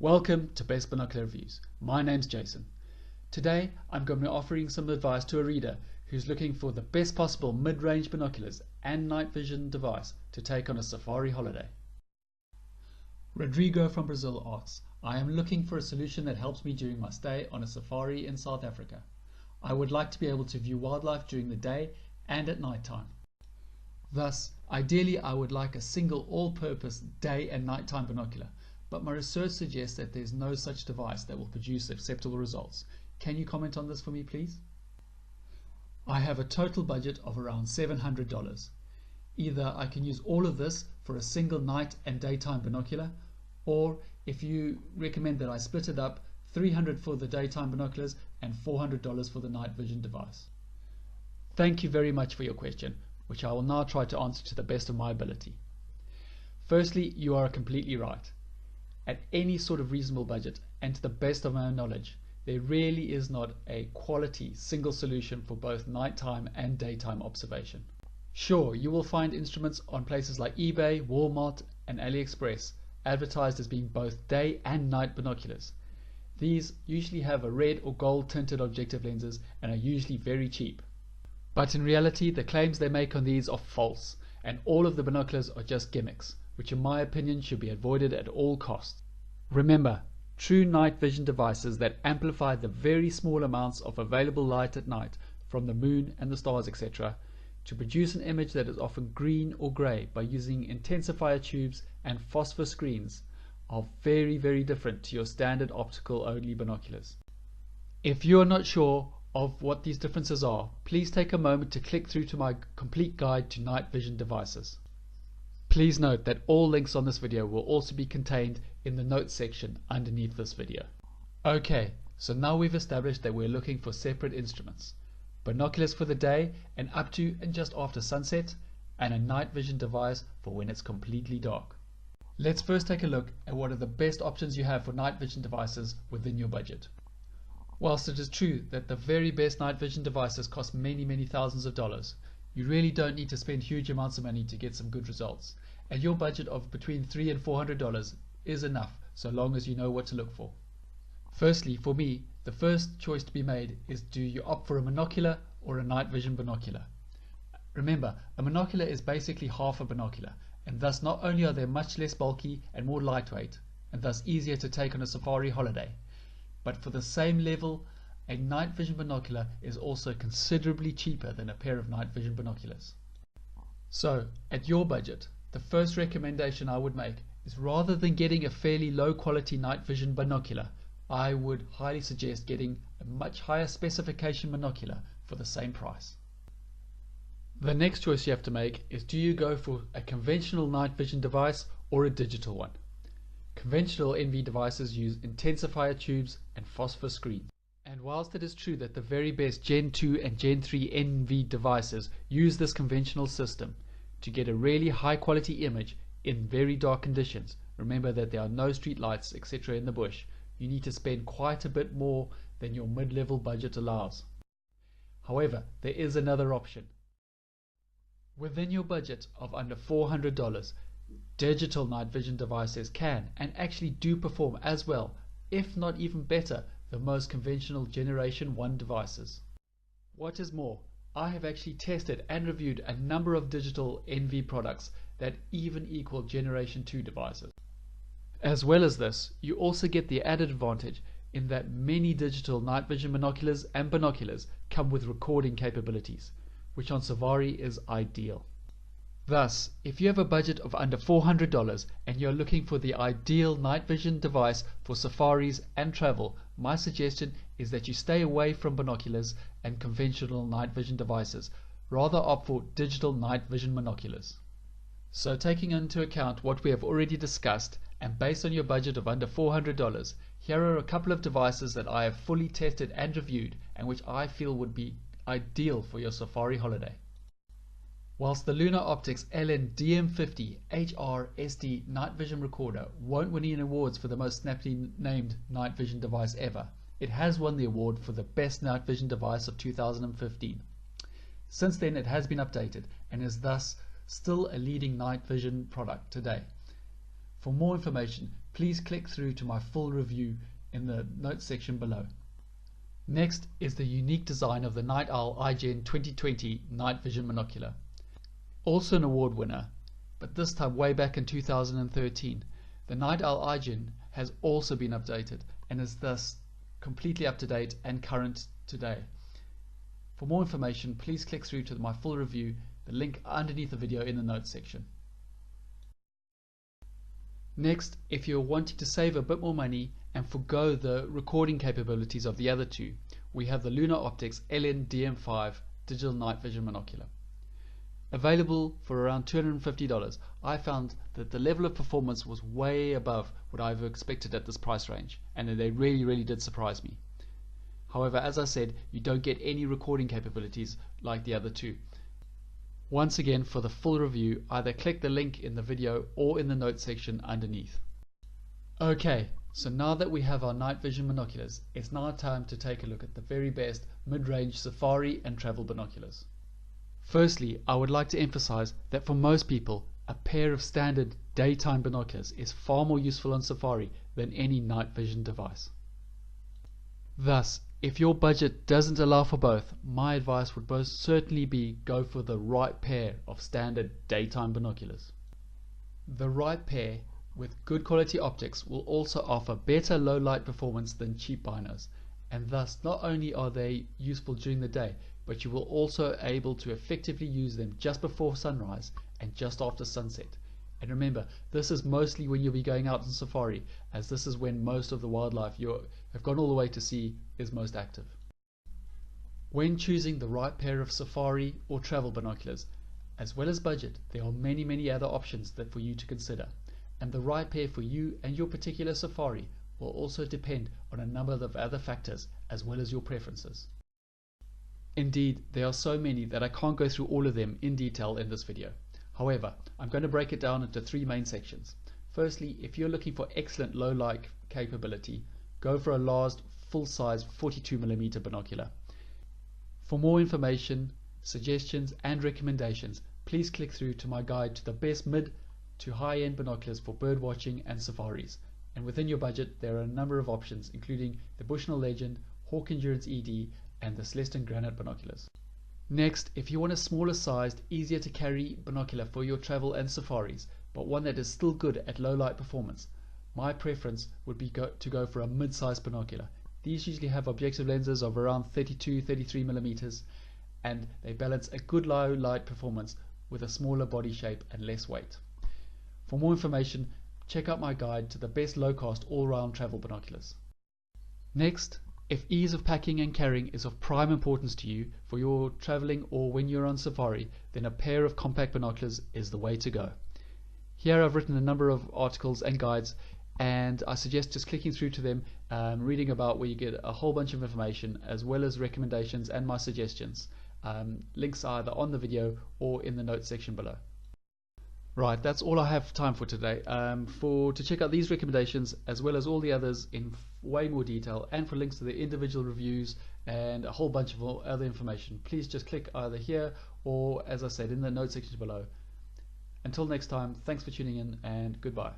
Welcome to Best Binocular Reviews. My name's Jason. Today I'm going to be offering some advice to a reader who's looking for the best possible mid-range binoculars and night vision device to take on a safari holiday. Rodrigo from Brazil asks, I am looking for a solution that helps me during my stay on a safari in South Africa. I would like to be able to view wildlife during the day and at night time. Thus, ideally I would like a single all-purpose day and nighttime binocular, but my research suggests that there's no such device that will produce acceptable results. Can you comment on this for me, please? I have a total budget of around $700. Either I can use all of this for a single night and daytime binocular, or if you recommend that I split it up, $300 for the daytime binoculars and $400 for the night vision device. Thank you very much for your question, which I will now try to answer to the best of my ability. Firstly, you are completely right. At any sort of reasonable budget, and to the best of my knowledge, there really is not a quality single solution for both nighttime and daytime observation. Sure, you will find instruments on places like eBay, Walmart and AliExpress advertised as being both day and night binoculars. These usually have a red or gold tinted objective lenses and are usually very cheap. But in reality, the claims they make on these are false, and all of the binoculars are just gimmicks, which in my opinion should be avoided at all costs. Remember, true night vision devices that amplify the very small amounts of available light at night from the moon and the stars, etc., to produce an image that is often green or grey by using intensifier tubes and phosphor screens are very different to your standard optical only binoculars. If you are not sure of what these differences are, please take a moment to click through to my complete guide to night vision devices. Please note that all links on this video will also be contained in the notes section underneath this video. Okay, so now we've established that we're looking for separate instruments. Binoculars for the day and up to and just after sunset, and a night vision device for when it's completely dark. Let's first take a look at what are the best options you have for night vision devices within your budget. Whilst it is true that the very best night vision devices cost many thousands of dollars, you really don't need to spend huge amounts of money to get some good results, and your budget of between $300 and $400 is enough so long as you know what to look for. Firstly, for me, the first choice to be made is, do you opt for a monocular or a night vision binocular? Remember, a monocular is basically half a binocular, and thus not only are they much less bulky and more lightweight, and thus easier to take on a safari holiday, but for the same level, a night vision binocular is also considerably cheaper than a pair of night vision binoculars. So, at your budget, the first recommendation I would make is, rather than getting a fairly low quality night vision binocular, I would highly suggest getting a much higher specification binocular for the same price. The next choice you have to make is, do you go for a conventional night vision device or a digital one? Conventional NV devices use intensifier tubes and phosphor screens. And whilst it is true that the very best Gen 2 and Gen 3 NV devices use this conventional system to get a really high quality image in very dark conditions, remember that there are no street lights etc. in the bush, you need to spend quite a bit more than your mid-level budget allows. However, there is another option. Within your budget of under $400, digital night vision devices can and actually do perform as well, if not even better, than most conventional Generation 1 devices. What is more, I have actually tested and reviewed a number of digital NV products that even equal Generation 2 devices. As well as this, you also get the added advantage in that many digital night vision binoculars and binoculars come with recording capabilities, which on safari is ideal. Thus, if you have a budget of under $400 and you're looking for the ideal night vision device for safaris and travel, my suggestion is that you stay away from binoculars and conventional night vision devices, rather opt for digital night vision binoculars. So, taking into account what we have already discussed, and based on your budget of under $400, here are a couple of devices that I have fully tested and reviewed and which I feel would be ideal for your safari holiday. Whilst the Lunar Optics LN DM50 HRSD night vision recorder won't win any awards for the most snappily named night vision device ever, it has won the award for the best night vision device of 2015. Since then it has been updated and is thus still a leading night vision product today. For more information, please click through to my full review in the notes section below. Next is the unique design of the Night Owl iGen 2020 Night Vision Monocular. Also an award winner, but this time way back in 2013. The Night Owl iGen has also been updated and is thus completely up to date and current today. For more information, please click through to my full review, the link underneath the video in the notes section. Next, if you're wanting to save a bit more money and forgo the recording capabilities of the other two, we have the Lunar Optics LN-DM5 Digital Night Vision Monocular. Available for around $250, I found that the level of performance was way above what I've expected at this price range, and they really did surprise me. However, as I said, you don't get any recording capabilities like the other two. Once again, for the full review, either click the link in the video or in the notes section underneath. Okay, so now that we have our night vision binoculars, it's now time to take a look at the very best mid-range safari and travel binoculars. Firstly, I would like to emphasize that for most people, a pair of standard daytime binoculars is far more useful on safari than any night vision device. Thus, if your budget doesn't allow for both, my advice would most certainly be go for the right pair of standard daytime binoculars. The right pair with good quality optics will also offer better low light performance than cheap binos, and thus not only are they useful during the day, but you will also able to effectively use them just before sunrise and just after sunset. And remember, this is mostly when you'll be going out on safari, as this is when most of the wildlife you have gone all the way to see is most active. When choosing the right pair of safari or travel binoculars, as well as budget, there are many other options that for you to consider, and the right pair for you and your particular safari will also depend on a number of other factors as well as your preferences. Indeed, there are so many that I can't go through all of them in detail in this video. However, I'm going to break it down into three main sections. Firstly, if you're looking for excellent low light capability, go for a large full-size 42mm binocular. For more information, suggestions and recommendations, please click through to my guide to the best mid to high-end binoculars for bird watching and safaris. And within your budget, there are a number of options, including the Bushnell Legend, Hawk Endurance ED, and the Celestin Granite binoculars. Next, if you want a smaller sized, easier to carry binocular for your travel and safaris, but one that is still good at low light performance, my preference would be to go for a mid-sized binocular. These usually have objective lenses of around 32-33mm, and they balance a good low light performance with a smaller body shape and less weight. For more information, check out my guide to the best low-cost all-round travel binoculars. Next, if ease of packing and carrying is of prime importance to you for your traveling or when you're on safari, then a pair of compact binoculars is the way to go. Here I've written a number of articles and guides, and I suggest just clicking through to them, reading about where you get a whole bunch of information as well as recommendations and my suggestions. Links are either on the video or in the notes section below. Right, that's all I have time for today. To check out these recommendations as well as all the others in way more detail, and for links to the individual reviews and a whole bunch of other information, please just click either here or, as I said, in the notes section below. Until next time, thanks for tuning in and goodbye.